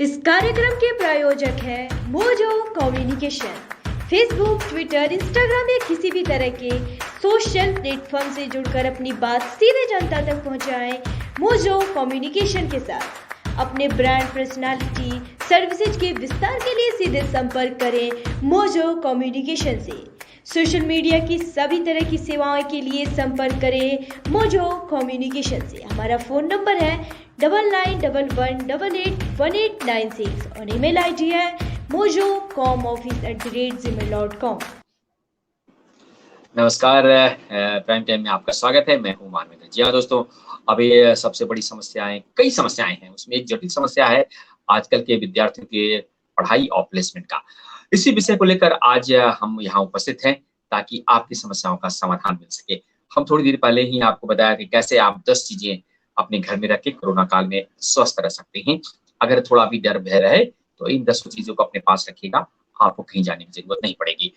इस कार्यक्रम के प्रायोजक हैं mojo communication. Facebook, Twitter, Instagram या किसी भी तरह के सोशल प्लेटफॉर्म से जुड़कर अपनी बात सीधे जनता तक पहुंचाएं। मोजो कम्युनिकेशन के साथ अपने ब्रांड, पर्सनालिटी, सर्विसेज के विस्तार के लिए सीधे संपर्क करें मोजो कम्युनिकेशन से। सोशल मीडिया की सभी तरह की सेवाओं के लिए संपर्क करें मोजो कम्युनिकेशन से। हमारा फ़ोन नंबर है 9911881896 और ईमेल आईडी है mojocomoffice@gmail.com। नमस्कार, प्राइम टाइम में आपका स्वागत है। मैं हूं मानवेंद्र। जी हाँ दोस्तों, अभी सबसे बड़ी समस्याएं, कई समस्याएं हैं, उसमें एक जटिल समस्या है आजकल के विद्यार्थियों के पढ़ाई और प्लेसमेंट का। इसी विषय को लेकर आज हम यहाँ उपस्थित हैं ताकि आपकी समस्याओं का समाधान मिल सके। हम थोड़ी देर पहले ही आपको बताया कि कैसे आप 10 चीजें अपने घर में रख के कोरोना काल में स्वस्थ रह सकते हैं। अगर थोड़ा भी डर भय रहे तो इन 10 चीजों को अपने पास रखिएगा, आपको कहीं जाने की जरूरत नहीं पड़ेगी।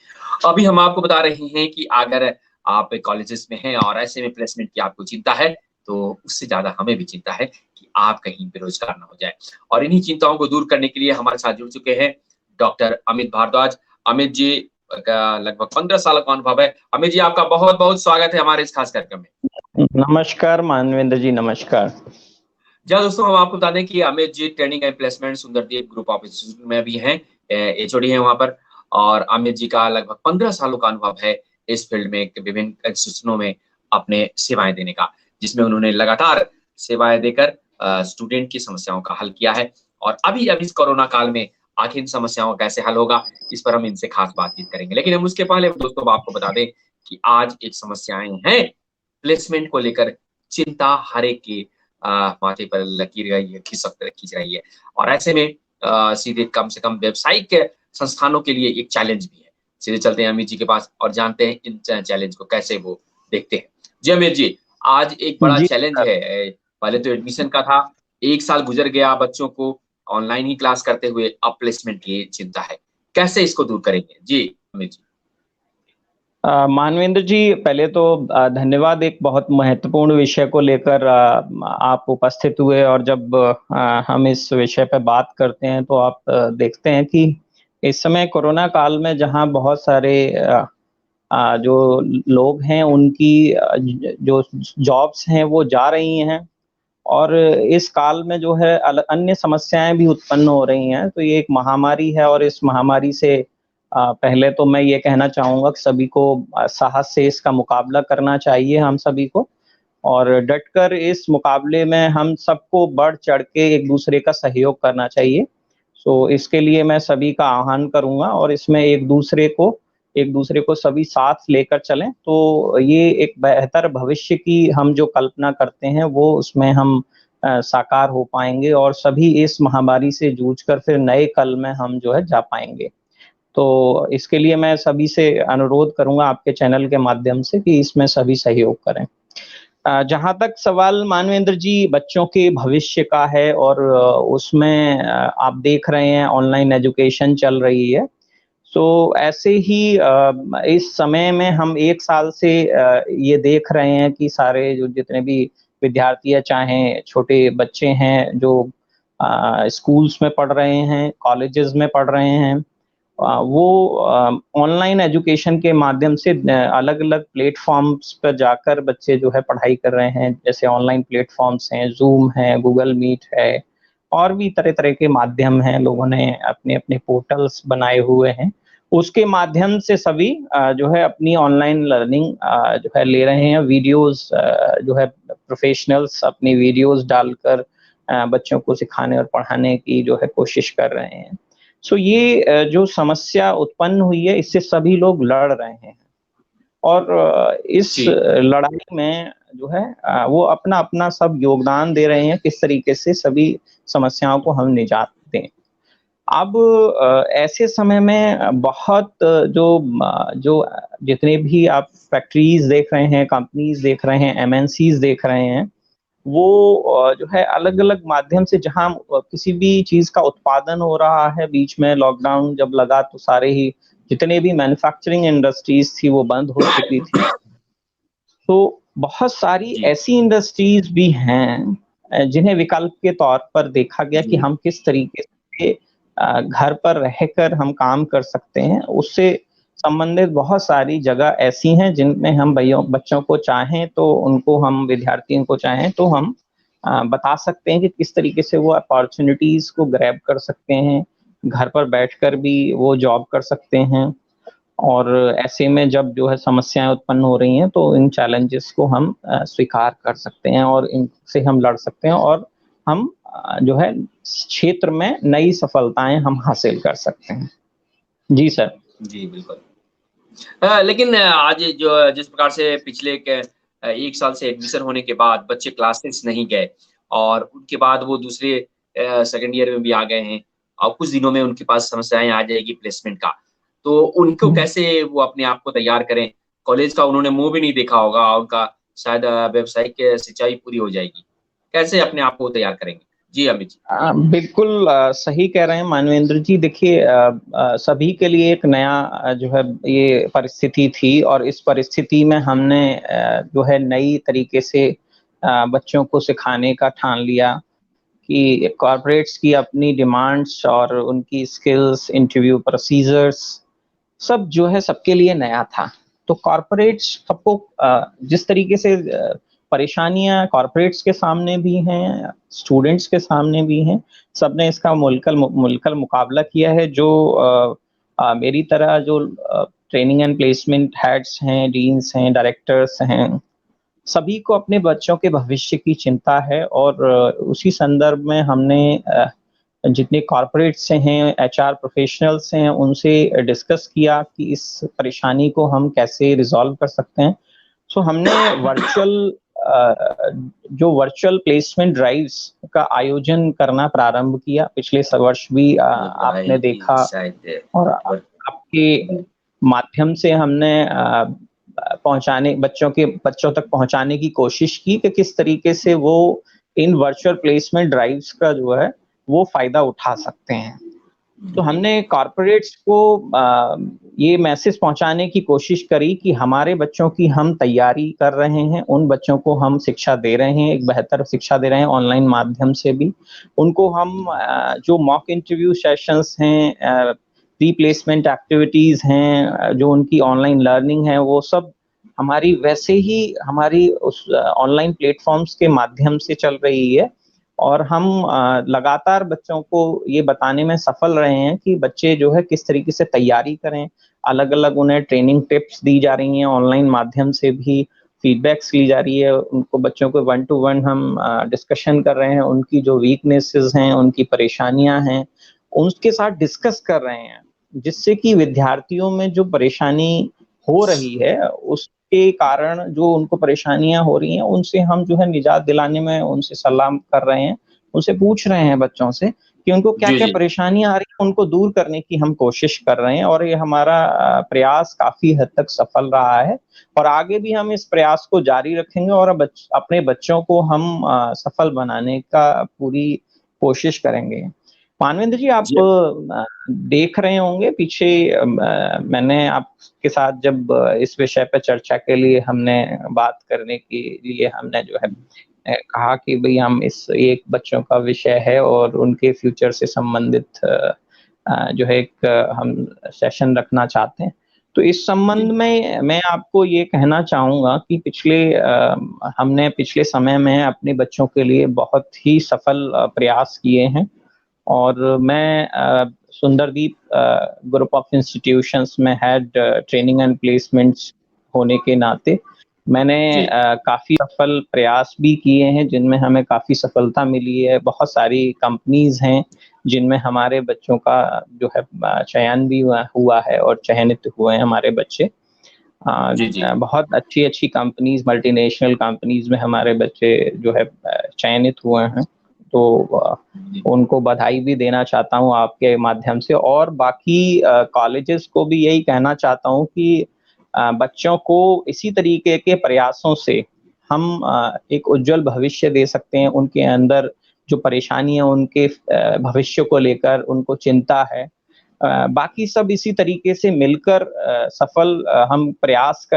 अभी हम आपको बता रहे हैं कि अगर आप कॉलेजेस में हैं और ऐसे में प्लेसमेंट की आपको चिंता है, तो उससे ज़्यादा हमें भी चिंता है कि आप कहीं बेरोजगार ना हो जाए। और इन्हीं चिंताओं को दूर करने के लिए हमारे साथ जुड़ चुके हैं डॉक्टर अमित भारद्वाज। अमित जी का लगभग 15 साल का अनुभव है। अमित जी, आपका बहुत-बहुत स्वागत है हमारे इस खास कार्यक्रम में। नमस्कार मानवेंद्र जी, नमस्कार। जी हाँ दोस्तों, हम आपको बता दें कि Amit ji training and placement Sundardev group of institute में भी हैं, एचओडी हैं वहाँ पर। और अमित जी का लगभग 15 सालों का अनुभव है इस फील्ड में, विभिन्न इंस्टीट्यूशनों में अपने सेवाएं देने का, जिसमें उन्होंने लगातार सेवाएं देकर स्टूडेंट की समस्याओं का हल किया है। और अभी इस कोरोना काल में आखिर इन समस्याओं का कैसे हल होगा, इस पर हम इनसे खास बातचीत करेंगे। लेकिन हम उसके पहले दोस्तों आपको बता दें कि आज एक समस्याएं हैं प्लेसमेंट को लेकर। चिंता हर एक की माथे पर लकीर रही है, खींच रही है। और ऐसे में सीधे कम से कम व्यावसायिक संस्थानों के लिए एक चैलेंज भी है। सीधे चलते हैं अमित जी के पास और जानते हैं इन चैलेंज को कैसे वो देखते हैं। जी अमित जी, आज एक बड़ा जी चैलेंज है। पहले तो एडमिशन का था, 1 साल गुजर गया बच्चों को ऑनलाइन ही क्लास करते हुए, अब प्लेसमेंट की चिंता है। कैसे इसको दूर करेंगे? जी अमित जी। मानवेंद्र जी, पहले तो धन्यवाद। एक बहुत महत्वपूर्ण विषय को लेकर आप उपस्थित हुए, और जब हम इस विषय पर बात करते हैं तो आप देखते हैं कि इस समय कोरोना काल में जहां बहुत सारे जो लोग हैं उनकी जो जॉब्स हैं वो जा रही हैं, और इस काल में जो है अन्य समस्याएं भी उत्पन्न हो रही हैं। तो ये एक महामारी है, और इस महामारी से पहले तो मैं ये कहना चाहूँगा कि सभी को साहस से इसका मुकाबला करना चाहिए, हम सभी को, और डटकर इस मुकाबले में हम सबको बढ़-चढ़ के एक-दूसरे का सहयोग करना चाहिए। सो इसके लिए मैं सभी का आह्वान करूँगा, और इसमें एक-दूसरे को सभी साथ लेकर चलें, तो ये एक बेहतर भविष्य की हम जो कल्पना करते हैं, वो उसमें हम साकार हो पाएँगे, और सभी इस महामारी से जूझकर फिर नए कल में हम जो है जा पाएँगे। तो इसके लिए मैं सभी से अनुरोध करूँगा आपके चैनल के माध्यम से कि इसमें सभी सहयोग करें। जहाँ तक सवाल मानवेंद्र जी बच्चों के भविष्य का है, और उसमें आप देख रहे हैं ऑनलाइन एजुकेशन चल रही है। सो ऐसे ही इस समय में हम 1 साल से ये देख रहे हैं कि सारे जो जितने भी विद्यार्थी हैं, चाहे छोटे बच्चे हैं जो स्कूल्स में पढ़ रहे हैं, कॉलेजेस में पढ़ रहे हैं, वो ऑनलाइन एजुकेशन के माध्यम से अलग-अलग प्लेटफ़ॉर्म्स पर जाकर बच्चे जो है पढ़ाई कर रहे हैं। जैसे ऑनलाइन प्लेटफ़ॉर्म्स हैं, ज़ूम है, गूगल मीट है, और भी तरह-तरह के माध्यम हैं, लोगों ने अपने-अपने पोर्टल्स बनाए हुए हैं। उसके माध्यम से सभी जो है अपनी ऑनलाइन लर्निंग जो है ले रहे हैं। वीडियोज़ जो है प्रोफ़ेशनल्स अपनी वीडियोज़ डालकर बच्चों को सिखाने और पढ़ाने की जो है कोशिश कर रहे हैं। सो ये जो समस्या उत्पन्न हुई है, इससे सभी लोग लड़ रहे हैं, और इस जी। लड़ाई में जो है वो अपना-अपना सब योगदान दे रहे हैं, किस तरीके से सभी समस्याओं को हम निजात दें। अब ऐसे समय में बहुत जो जितने भी आप फैक्ट्रीज़ देख रहे हैं, कंपनीज़ देख रहे हैं, एमएनसीज़ देख रहे हैं, वो जो है अलग-अलग माध्यम से जहाँ किसी भी चीज़ का उत्पादन हो रहा है, बीच में लॉकडाउन जब लगा तो सारे ही जितने भी मैन्युफैक्चरिंग इंडस्ट्रीज़ थी वो बंद हो चुकी थी। तो बहुत सारी जी, ऐसी इंडस्ट्रीज़ भी हैं जिन्हें विकल्प के तौर पर देखा गया कि जी, हम किस तरीके से से घर पर रहकर हम काम कर सकते हैं, उससे संबंधित बहुत सारी जगह ऐसी हैं जिनमें हम बच्चों को चाहें तो उनको हम विद्यार्थियों को चाहें तो हम बता सकते हैं कि किस तरीके से वो अपॉर्चुनिटीज़ को ग्रैब कर सकते हैं, घर पर बैठकर भी वो जॉब कर सकते हैं। और ऐसे में जब जो है समस्याएँ उत्पन्न हो रही हैं, तो इन चैलेंजेस को हम स्वीकार कर सकते हैं और इनसे हम लड़ सकते हैं और हम जो है क्षेत्र में नई सफलताएँ हम हासिल कर सकते हैं। जी सर। जी, बिल्कुल। लेकिन आज जो जिस प्रकार से पिछले 1 साल से एडमिशन होने के बाद बच्चे क्लासेस नहीं गए और उनके बाद वो दूसरे सेकंड ईयर में भी आ गए हैं और कुछ दिनों में उनके पास समस्याएँ आ जाएगी प्लेसमेंट का। तो उनको कैसे वो अपने आप को तैयार करें? कॉलेज का उन्होंने मुँह भी नहीं देखा होगा, उनका शायद व्यावसायिक सिंचाई पूरी हो जाएगी। कैसे अपने आप को तैयार करेंगे? जी, अमित जी। बिल्कुल सही कह रहे हैं मानवेंद्र जी। देखिए सभी के लिए एक नया जो है ये परिस्थिति थी और इस परिस्थिति में हमने जो है नई तरीके से बच्चों को सिखाने का ठान लिया कि कॉर्पोरेट्स की अपनी डिमांड्स और उनकी स्किल्स, इंटरव्यू प्रोसीजर्स सब जो है सबके लिए नया था। तो कॉर्पोरेट्स सबको जिस तरीके से परेशानियाँ कॉर्पोरेट्स के सामने भी हैं, स्टूडेंट्स के सामने भी हैं, सबने इसका मुलकल मुकाबला किया है। जो मेरी तरह जो ट्रेनिंग एंड प्लेसमेंट हेड्स हैं, डीन्स हैं, डायरेक्टर्स हैं, सभी को अपने बच्चों के भविष्य की चिंता है और उसी संदर्भ में हमने जितने कॉर्पोरेट से हैं, एचआर प्रोफेशनल्स हैं, उनसे डिस्कस किया कि इस परेशानी को हम कैसे रिज़ॉल्व कर सकते हैं। सो हमने जो वर्चुअल प्लेसमेंट ड्राइव्स का आयोजन करना प्रारंभ किया। पिछले वर्ष भी आपने देखा और आपके माध्यम से हमने बच्चों तक पहुंचाने की कोशिश की कि किस तरीके से वो इन वर्चुअल प्लेसमेंट ड्राइव्स का जो है वो फायदा उठा सकते हैं। तो हमने कॉर्पोरेट्स को ये मैसेज पहुंचाने की कोशिश करी कि हमारे बच्चों की हम तैयारी कर रहे हैं, उन बच्चों को हम शिक्षा दे रहे हैं, एक बेहतर शिक्षा दे रहे हैं ऑनलाइन माध्यम से भी। उनको हम जो मॉक इंटरव्यू सेशंस हैं, प्री प्लेसमेंट एक्टिविटीज़ हैं, जो उनकी ऑनलाइन लर्निंग है, वो सब हमारी उस ऑनलाइन प्लेटफॉर्म्स के माध्यम से चल रही है। और हम लगातार बच्चों को ये बताने में सफल रहे हैं कि बच्चे जो है किस तरीके से तैयारी करें। अलग-अलग उन्हें ट्रेनिंग टिप्स दी जा रही हैं, ऑनलाइन माध्यम से भी फीडबैक्स ली जा रही है। उनको बच्चों को 1 टू 1 हम डिस्कशन कर रहे हैं, उनकी जो वीकनेसेस हैं, उनकी परेशानियाँ हैं, उनके साथ डिस्कस कर रहे हैं, जिससे कि विद्यार्थियों में जो परेशानी हो रही है, उसके कारण जो उनको परेशानियाँ हो रही हैं, उनसे हम जो है निजात दिलाने में उनसे सलाह कर रहे हैं, उनसे पूछ रहे हैं बच्चों से कि उनको क्या-क्या परेशानियाँ आ रही हैं, उनको दूर करने की हम कोशिश कर रहे हैं और ये हमारा प्रयास काफ़ी हद तक सफल रहा है और आगे भी हम इस प्रयास को जारी रखेंगे और अपने बच्चों को हम सफल बनाने का पूरी कोशिश करेंगे। मानवेंद्र जी, आप देख रहे होंगे पीछे मैंने आपके साथ जब इस विषय पे चर्चा के लिए हमने बात करने के लिए हमने जो है कहा कि भई हम इस एक बच्चों का विषय है और उनके फ्यूचर से संबंधित जो है एक हम सेशन रखना चाहते हैं। तो इस संबंध में मैं आपको ये कहना चाहूँगा कि हमने पिछले समय में अपने बच्चों के लिए बहुत ही सफल प्रयास किए हैं और मैं सुंदरदीप ग्रुप ऑफ इंस्टीट्यूशंस में हेड ट्रेनिंग एंड प्लेसमेंट्स होने के नाते मैंने काफ़ी सफल प्रयास भी किए हैं जिनमें हमें काफ़ी सफलता मिली है। बहुत सारी कंपनीज़ हैं जिनमें हमारे बच्चों का जो है चयन भी हुआ है और चयनित हुए हैं हमारे बच्चे। बहुत अच्छी-अच्छी कंपनीज़, मल्टीनेशनल कंपनीज़ में हमारे बच्चे जो है चयनित हुए हैं। तो उनको बधाई भी देना चाहता हूँ आपके माध्यम से और बाकी कॉलेजेस को भी यही कहना चाहता हूँ कि बच्चों को इसी तरीके के प्रयासों से हम एक उज्जवल भविष्य दे सकते हैं। उनके अंदर जो परेशानी है उनके भविष्य को लेकर उनको चिंता है। बाकी सब इसी तरीके से मिलकर हम प्रयास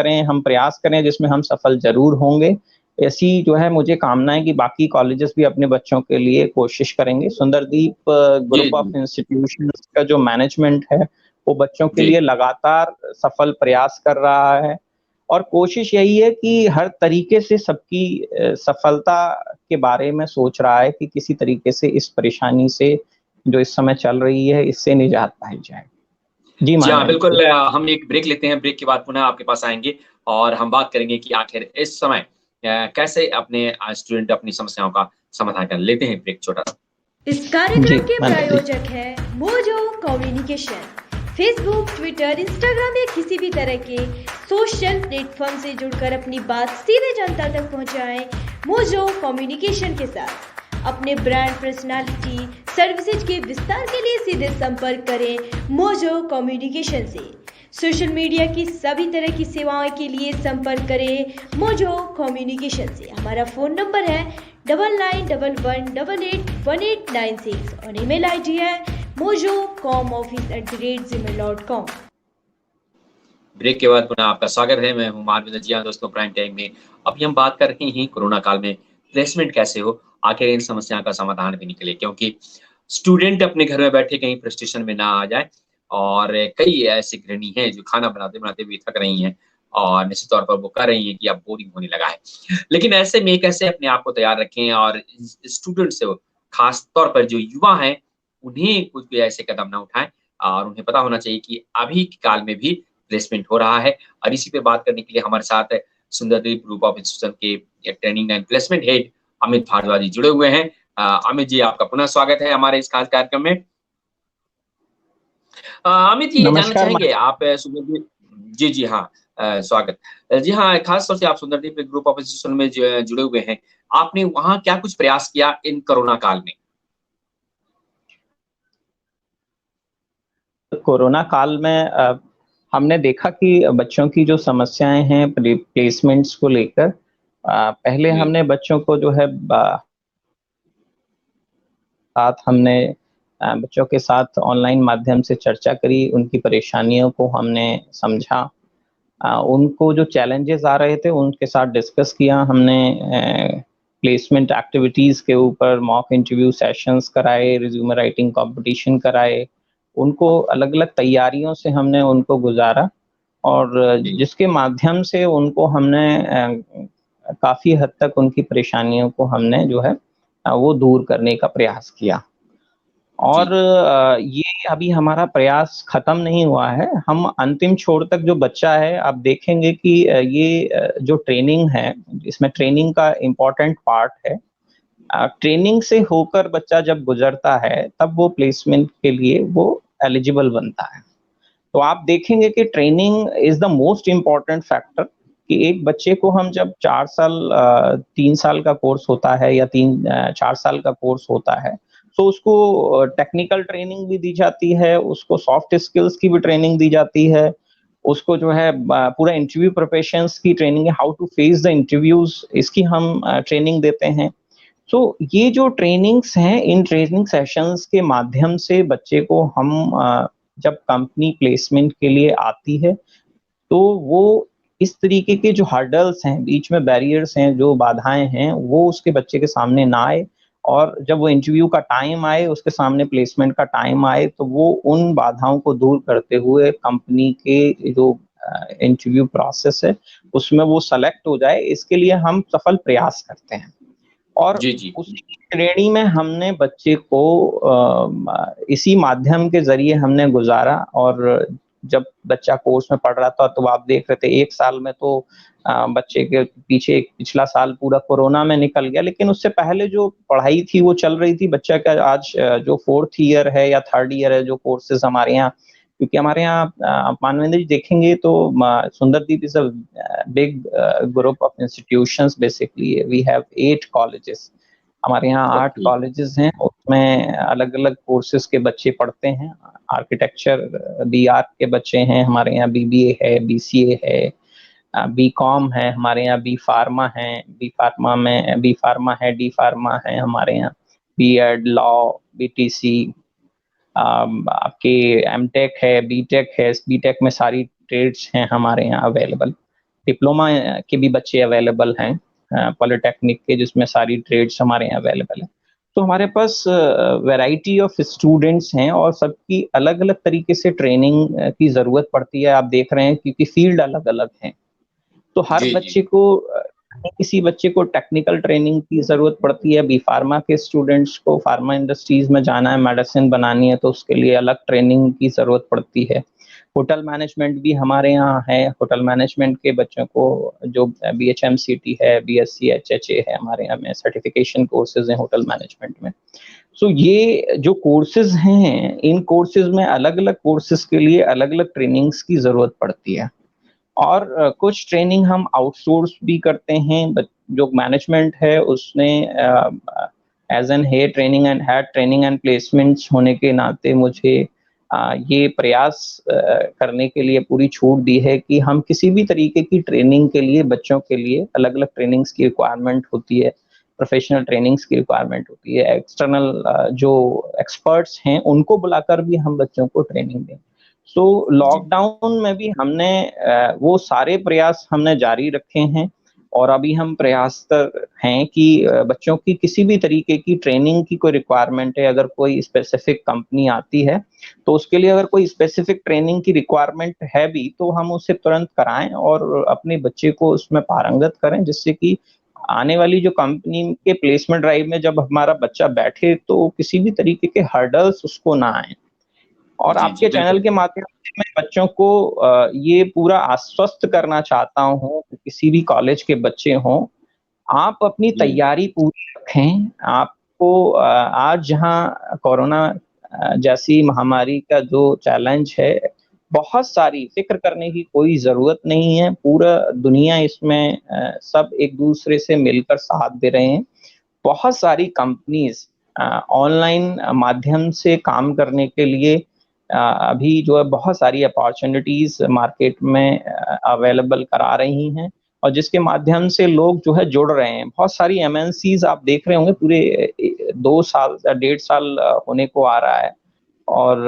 करें जिसमें हम सफल ज़रूर होंगे। ऐसी जो है मुझे कामना है कि बाकी कॉलेजेस भी अपने बच्चों के लिए कोशिश करेंगे। सुंदरदीप जी, ग्रुप ऑफ जी, इंस्टीट्यूशंस का जो मैनेजमेंट है, वो बच्चों के जी। लिए लगातार सफल प्रयास कर रहा है और कोशिश यही है कि हर तरीके से सबकी सफलता के बारे में सोच रहा है कि किसी तरीके से इस परेशानी से जो इस समय चल रही है, इससे निजात पाई जाए। जी, जी हाँ, मानवेंद्र जी। बिल्कुल हम एक ब्रेक लेते हैं, ब्रेक के बाद पुनः आपके पास आएँगे और हम बात करेंगे कि आखिर इस समय कैसे अपने स्टूडेंट अपनी समस्याओं का समाधान कर लेते हैं ब्रेक छोटा-सा। इस जी, कार्यक्रम के मानवेंद्र जी। प्रायोजक है mojo communication. Facebook, Twitter, Instagram या किसी भी तरह के सोशल प्लेटफॉर्म से जुड़कर अपनी बात सीधे जनता तक पहुंचाएं। मोजो कम्युनिकेशन के साथ अपने ब्रांड पर्सनालिटी सर्विसेज के विस्तार के लिए सीधे संपर्क करें मोजो कम्युनिकेशन से। सोशल मीडिया की सभी तरह की सेवाओं के लिए संपर्क करें मोजो कम्युनिकेशन से। हमारा फ़ोन नंबर है 9911881896 और ईमेल आईडी है mojo.com@gmail.com। ब्रेक के बाद पुनः आपका स्वागत है। मैं हूँ मानवेंद्र। जी हाँ, दोस्तों प्राइम टाइम में अभी हम बात कर रहे हैं कोरोना काल में प्लेसमेंट कैसे हो, आखिर इन समस्या का समाधान भी निकले क्योंकि स्टूडेंट अपने घर में बैठे कहीं फ्रस्ट्रेशन में ना आ जाए और कई ऐसी गृहिणी हैं जो खाना बनाते-बनाते भी थक रही हैं और निश्चित तौर पर वो कह रही हैं कि अब बोरिंग होने लगा है। लेकिन ऐसे में कैसे अपने आप को तैयार रखें और स्टूडेंट से खास तौर पर जो युवा हैं, उन्हें कुछ भी ऐसे कदम ना उठाएँ और उन्हें पता होना चाहिए कि अभी के काल में भी प्लेसमेंट हो रहा है और इसी पे बात करने के लिए हमारे साथ सुंदरदीप ग्रुप ऑफ इंस्टीट्यूशन के training and placement head Amit Bhardwaj ji जुड़े हुए हैं। अमित जी आपका पुनः स्वागत है हमारे इस खास कार्यक्रम में। अमित जी ये जानना नमस्कार चाहेंगे आप सुंदरदीप जी, जी हाँ स्वागत। जी हाँ, खास तौर से आप सुंदरदीप ग्रुप ऑफ इंस्टीट्यूशन में जुड़े हुए हैं। आपने वहाँ क्या कुछ प्रयास किया इन कोरोना काल में? कोरोना काल में हमने देखा कि बच्चों की जो समस्याएँ हैं प्लेसमेंट्स को लेकर पहले जी, हमने बच्चों को जो है साथ हमने बच्चों के साथ ऑनलाइन माध्यम से चर्चा करी, उनकी परेशानियों को हमने समझा। उनको जो चैलेंजेस आ रहे थे उनके साथ डिस्कस किया हमने प्लेसमेंट एक्टिविटीज़ के ऊपर मॉक इंटरव्यू सेशंस कराए, रिज्यूमे राइटिंग कॉम्पिटिशन कराए। उनको अलग-अलग तैयारियों से हमने उनको गुज़ारा और जी, जिसके माध्यम से उनको हमने काफ़ी हद तक उनकी परेशानियों को हमने जो है वो दूर करने का प्रयास किया। और जी, ये अभी हमारा प्रयास खत्म नहीं हुआ है। हम अंतिम छोर तक जो बच्चा है, आप देखेंगे कि ये जो ट्रेनिंग है, इसमें ट्रेनिंग का इम्पोर्टेंट पार्ट है। ट्रेनिंग से होकर बच्चा जब गुज़रता है, तब वो प्लेसमेंट के लिए वो एलिजिबल बनता है। तो आप देखेंगे कि training is the most important factor कि एक बच्चे को हम जब 4 साल 3 साल का कोर्स होता है या 4 साल का कोर्स होता है, तो उसको टेक्निकल ट्रेनिंग भी दी जाती है, उसको सॉफ्ट स्किल्स की भी ट्रेनिंग दी जाती है, उसको जो है पूरा इंटरव्यू प्रिपरेशंस की ट्रेनिंग है, how to face the interviews इसकी हम ट्रेनिंग देते हैं। तो ये जो ट्रेनिंग्स हैं, इन ट्रेनिंग सेशंस के माध्यम से बच्चे को हम जब कंपनी प्लेसमेंट के लिए आती है, तो वो इस तरीके के जो हर्डल्स हैं, बीच में बैरियर्स हैं, जो बाधाएँ हैं, वो उसके बच्चे के सामने ना आए और जब वो इंटरव्यू का टाइम आए, उसके सामने प्लेसमेंट का टाइम आए, तो वो उन बाधाओं को दूर करते हुए कंपनी के जो इंटरव्यू प्रोसेस है, उसमें वो सेलेक्ट हो जाए, इसके लिए हम सफल प्रयास करते हैं। और जी, जी, उसी की श्रेणी में हमने बच्चे को इसी माध्यम के ज़रिए हमने गुज़ारा और जब बच्चा कोर्स में पढ़ रहा था तो आप देख रहे थे 1 साल में तो बच्चे के पीछे पिछला साल पूरा कोरोना में निकल गया, लेकिन उससे पहले जो पढ़ाई थी वो चल रही थी। बच्चा का आज जो 4th ईयर है या 3rd ईयर है जो कोर्सेज़ हमारे यहाँ क्योंकि हमारे यहाँ आप मानवेंद्र जी देखेंगे तो Sundardeep is a big group of institutions basically we have 8 colleges हमारे यहाँ 8 ओके, कॉलेजेस हैं, उसमें अलग-अलग कोर्सेज़ के बच्चे पढ़ते हैं। आर्किटेक्चर बीआर्क के बच्चे हैं, हमारे यहाँ बीबीए है, बीसीए है, बीकॉम है, हमारे यहाँ बी फार्मा है, बी फार्मा है, डी फार्मा है हमारे यहाँ, बीएड, लॉ, बीटीसी आपके एमटेक है, बीटेक है, बीटेक में सारी ट्रेड्स हैं हमारे यहाँ अवेलेबल। डिप्लोमा के भी बच्चे अवेलेबल हैं। पॉलिटेक्निक के, जिसमें सारी ट्रेड्स हमारे यहाँ अवेलेबल है। तो हमारे पास वैरायटी ऑफ स्टूडेंट्स हैं और सबकी अलग-अलग तरीके से ट्रेनिंग की ज़रूरत पड़ती है। आप देख रहे हैं क्योंकि फील्ड अलग-अलग हैं। तो हर जी, जी। बच्चे को किसी बच्चे को टेक्निकल ट्रेनिंग की ज़रूरत पड़ती है। बी फार्मा के स्टूडेंट्स को फार्मा इंडस्ट्रीज़ में जाना है, मेडिसिन बनानी है, तो उसके लिए अलग ट्रेनिंग की ज़रूरत पड़ती है। होटल मैनेजमेंट भी हमारे यहाँ है। होटल मैनेजमेंट के बच्चों को जो बीएचएमसीटी है, बीएससी एचएचए है, हमारे यहाँ में सर्टिफिकेशन कोर्सेज़ हैं होटल मैनेजमेंट में। सो ये जो कोर्सेज़ हैं, इन कोर्सेज़ में अलग-अलग कोर्सेज़ के लिए अलग-अलग ट्रेनिंग्स की ज़रूरत पड़ती है। और कुछ ट्रेनिंग हम आउटसोर्स भी करते हैं। जो मैनेजमेंट है उसने as an head training and placements होने के नाते मुझे ये प्रयास करने के लिए पूरी छूट दी है कि हम किसी भी तरीके की ट्रेनिंग के लिए बच्चों के लिए अलग-अलग ट्रेनिंग्स की रिक्वायरमेंट होती है, प्रोफेशनल ट्रेनिंग्स की रिक्वायरमेंट होती है, एक्सटर्नल जो एक्सपर्ट्स हैं उनको बुलाकर भी हम बच्चों को ट्रेनिंग दें। सो लॉकडाउन में भी हमने वो सारे प्रयास हमने जारी रखे हैं और अभी हम प्रयासरत हैं कि बच्चों की किसी भी तरीके की ट्रेनिंग की कोई रिक्वायरमेंट है, अगर कोई स्पेसिफिक कंपनी आती है, तो उसके लिए अगर कोई स्पेसिफिक ट्रेनिंग की रिक्वायरमेंट है भी, तो हम उसे तुरंत कराएँ और अपने बच्चे को उसमें पारंगत करें, जिससे कि आने वाली जो कंपनी के प्लेसमेंट ड्राइव में जब हमारा बच्चा बैठे, तो किसी भी तरीके के हर्डल्स उसको ना आएँ। और जी, जी, आपके चैनल बिल्कुल। के माध्यम से मैं बच्चों को ये पूरा आश्वस्त करना चाहता हूँ कि किसी भी कॉलेज के बच्चे हों, आप अपनी जी, तैयारी पूरी रखें। आपको आज जहाँ कोरोना जैसी महामारी का जो चैलेंज है, बहुत सारी फ़िक्र करने की कोई ज़रूरत नहीं है। पूरा दुनिया इसमें सब एक-दूसरे से मिलकर साथ दे रहे हैं। बहुत सारी कंपनीज़ ऑनलाइन माध्यम से काम करने के लिए अभी जो है बहुत सारी अपॉर्च्युनिटीज़ मार्केट में अवेलेबल करा रही हैं और जिसके माध्यम से लोग जो है जुड़ रहे हैं। बहुत सारी एमएनसीज़ आप देख रहे होंगे पूरे 2 साल या 1.5 साल होने को आ रहा है और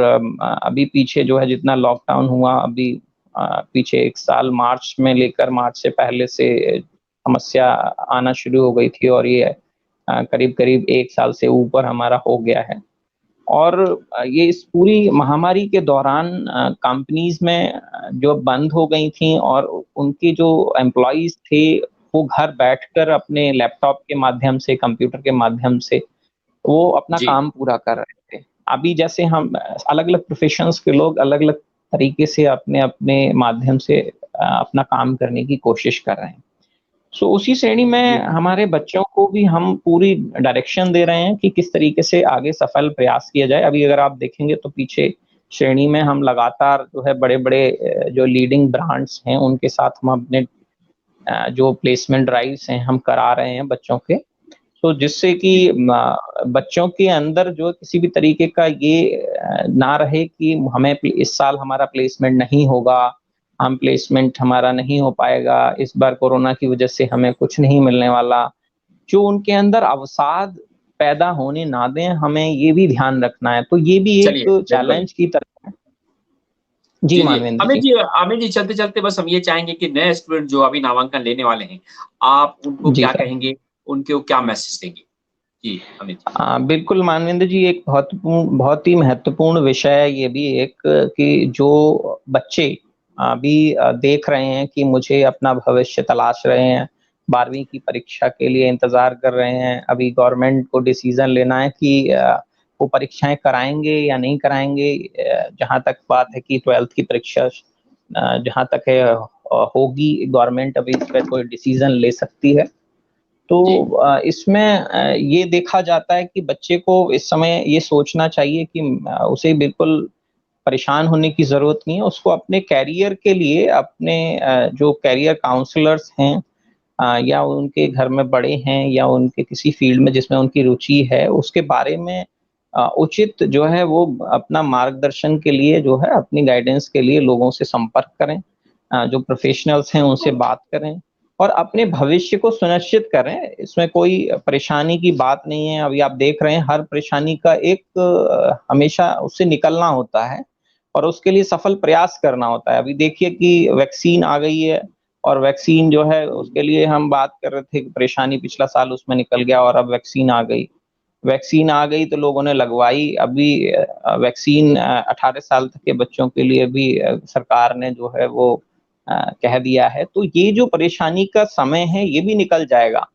अभी पीछे जो है जितना लॉकडाउन हुआ अभी पीछे 1 साल मार्च में लेकर मार्च से पहले से समस्या आना शुरू हो गई थी और ये करीब-करीब 1 साल से ऊपर हमारा हो गया है। और ये इस पूरी महामारी के दौरान कंपनीज़ में जो बंद हो गई थी और उनके जो एम्प्लॉइज़ थे, वो घर बैठकर अपने लैपटॉप के माध्यम से, कंप्यूटर के माध्यम से, वो अपना जी, काम पूरा कर रहे थे। अभी जैसे हम अलग-अलग प्रोफ़ेशंस के लोग अलग-अलग तरीके से अपने-अपने माध्यम से अपना काम करने की कोशिश कर रहे हैं। सो उसी श्रेणी में जी, हमारे बच्चों को भी हम पूरी डायरेक्शन दे रहे हैं कि किस तरीके से आगे सफल प्रयास किया जाए। अभी अगर आप देखेंगे तो पीछे श्रेणी में हम लगातार जो है बड़े-बड़े जो लीडिंग ब्रांड्स हैं उनके साथ हम अपने जो प्लेसमेंट ड्राइव्स हैं हम करा रहे हैं बच्चों के। तो जिससे कि जी, बच्चों के अंदर जो किसी भी तरीके का ये ना रहे कि हमें इस साल हमारा प्लेसमेंट नहीं होगा, हम प्लेसमेंट हमारा नहीं हो पाएगा, इस बार कोरोना की वजह से हमें कुछ नहीं मिलने वाला। जो उनके अंदर अवसाद पैदा होने ना दें, हमें ये भी ध्यान रखना है। तो ये भी चलिए, एक बिल्कुल। चैलेंज की तरह है। जी, जी, जी। मानवेंद्र जी। अमित जी चलते-चलते बस हम ये चाहेंगे कि नए स्टूडेंट जो अभी नामांकन लेने वाले हैं, आप उनको जी क्या सर। कहेंगे? उनको क्या मैसेज देंगे? जी, अमित जी। बिल्कुल मानवेंद्र जी एक बहुत ही महत्वपूर्ण विषय है ये भी एक कि जो बच्चे अभी देख रहे हैं कि मुझे अपना भविष्य तलाश रहे हैं, 12वीं की परीक्षा के लिए इंतज़ार कर रहे हैं, अभी गवर्नमेंट को डिसीज़न लेना है कि वो परीक्षाएँ कराएँगे या नहीं कराएँगे। जहाँ तक बात है कि 12th की परीक्षा जहाँ तक है होगी गवर्नमेंट अभी इस पे कोई डिसीज़न ले सकती है। तो जी, इसमें ये देखा जाता है कि बच्चे को इस समय ये सोचना चाहिए कि उसे बिल्कुल परेशान होने की ज़रूरत नहीं है। उसको अपने करियर के लिए अपने जो करियर काउंसलर्स हैं या उनके घर में बड़े हैं या उनके किसी फ़ील्ड में जिसमें उनकी रुचि है, उसके बारे में उचित जो है वो अपना मार्गदर्शन के लिए जो है अपनी गाइडेंस के लिए लोगों से संपर्क करें। जो प्रोफ़ेशनल्स हैं उनसे बात करें और अपने भविष्य को सुनिश्चित करें। इसमें कोई परेशानी की बात नहीं है। अभी आप देख रहे हैं हर परेशानी का एक हमेशा उससे निकलना होता है और उसके लिए सफल प्रयास करना होता है। अभी देखिए कि वैक्सीन आ गई है, और वैक्सीन जो है उसके लिए हम बात कर रहे थे कि परेशानी पिछला साल उसमें निकल गया और अब वैक्सीन आ गई तो लोगों ने लगवाई। अभी वैक्सीन 18 साल तक के बच्चों के लिए भी सरकार ने जो है वो कह दिया है। तो ये जो परेशानी का समय है ये भी निकल जाएगा।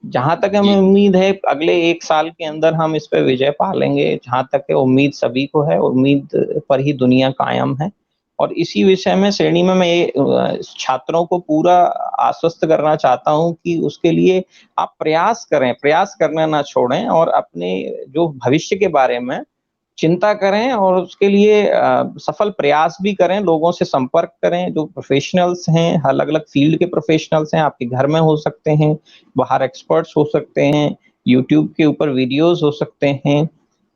जहां तक हमें उम्मीद है अगले 1 साल के अंदर हम इस पे विजय पा लेंगे, जहां तक है उम्मीद सभी को है, उम्मीद पर ही दुनिया कायम है। और इसी विषय में श्रेणी में मैं ये छात्रों को पूरा आश्वस्त करना चाहता हूं कि उसके लिए आप प्रयास करें, प्रयास करना ना छोड़ें और अपने जो भविष्य के बारे में चिंता करें और उसके लिए सफल प्रयास भी करें, लोगों से संपर्क करें, जो प्रोफेशनल्स हैं, अलग-अलग फील्ड के प्रोफेशनल्स हैं, आपके घर में हो सकते हैं, बाहर एक्सपर्ट्स हो सकते हैं, यूट्यूब के ऊपर वीडियोज़ हो सकते हैं,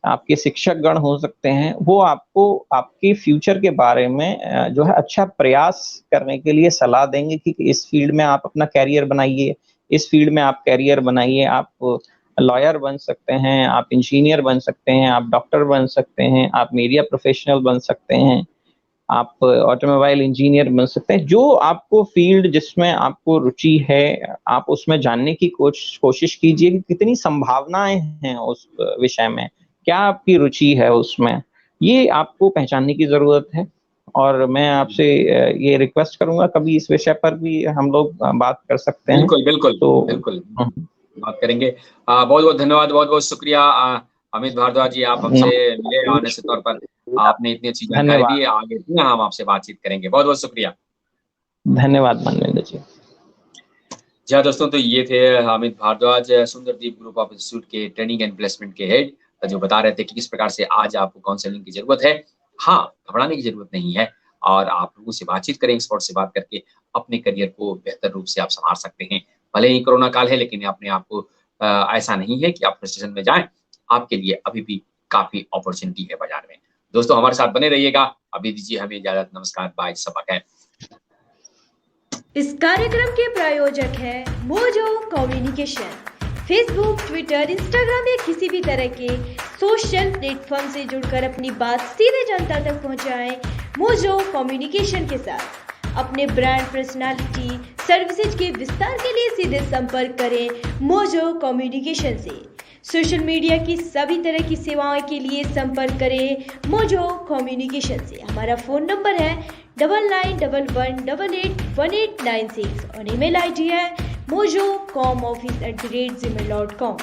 आपके शिक्षकगण हो सकते हैं, वो आपको आपके फ्यूचर के बारे में जो है अच्छा प्रयास करने के लिए सलाह देंगे कि इस फील्ड में आप अपना करियर बनाइए, इस फील्ड में आप करियर बनाइए, आप लॉयर बन सकते हैं, आप इंजीनियर बन सकते हैं, आप डॉक्टर बन सकते हैं, आप मीडिया प्रोफेशनल बन सकते हैं, आप ऑटोमोबाइल इंजीनियर बन सकते हैं। जो आपको फील्ड जिसमें आपको रुचि है, आप उसमें जानने की कोशिश कीजिए कि कितनी संभावनाएँ हैं उस विषय में, क्या आपकी रुचि है उसमें, ये आपको पहचानने की ज़रूरत है। और मैं आपसे ये रिक्वेस्ट करूँगा कभी इस विषय पर भी हम लोग बात कर सकते हैं। बिल्कुल, तो बिल्कुल। बात करेंगे। बहुत-बहुत धन्यवाद, बहुत-बहुत शुक्रिया अमित भारद्वाज जी, आप हमसे मिले ऑनेस्ट तौर पर। आपने इतनी अच्छी जानकारी दी, आगे भी हम आपसे बातचीत करेंगे। बहुत-बहुत शुक्रिया। धन्यवाद मानवेंद्र जी। जी हाँ दोस्तों, तो ये थे Amit Bhardwaj, Sundardeep group of institute के ट्रेनिंग एंड प्लेसमेंट के हेड, जो बता रहे थे कि किस प्रकार से आज आपको काउंसलिंग की ज़रूरत है। हाँ, घबराने की ज़रूरत नहीं है और आप लोगों से बातचीत करें, एक्सपर्ट से बात करके अपने करियर को बेहतर रूप से आप सँवार सकते हैं। भले ही कोरोना काल है, लेकिन अपने आप को ऐसा नहीं है कि आप फ्रस्ट्रेशन में जाएँ। आपके लिए अभी भी काफ़ी अपॉर्च्युनिटी है बाज़ार में। दोस्तों हमारे साथ बने रहिएगा। अभी दीजिए हमें इजाज़त। नमस्कार, बाय, शब्बा खैर। इस कार्यक्रम के प्रायोजक है mojo communication. Facebook, Twitter, Instagram या किसी भी तरह के सोशल प्लेटफॉर्म से जुड़कर अपनी बात सीधे जनता तक पहुंचाएं। मोजो कम्युनिकेशन के साथ अपने ब्रांड, पर्सनालिटी, सर्विसेज के विस्तार के लिए सीधे संपर्क करें मोजो कम्युनिकेशन से। सोशल मीडिया की सभी तरह की सेवाओं के लिए संपर्क करें मोजो कम्युनिकेशन से। हमारा फ़ोन नंबर है 9911881896 और ईमेल आईडी है mojo.com@gmail.com।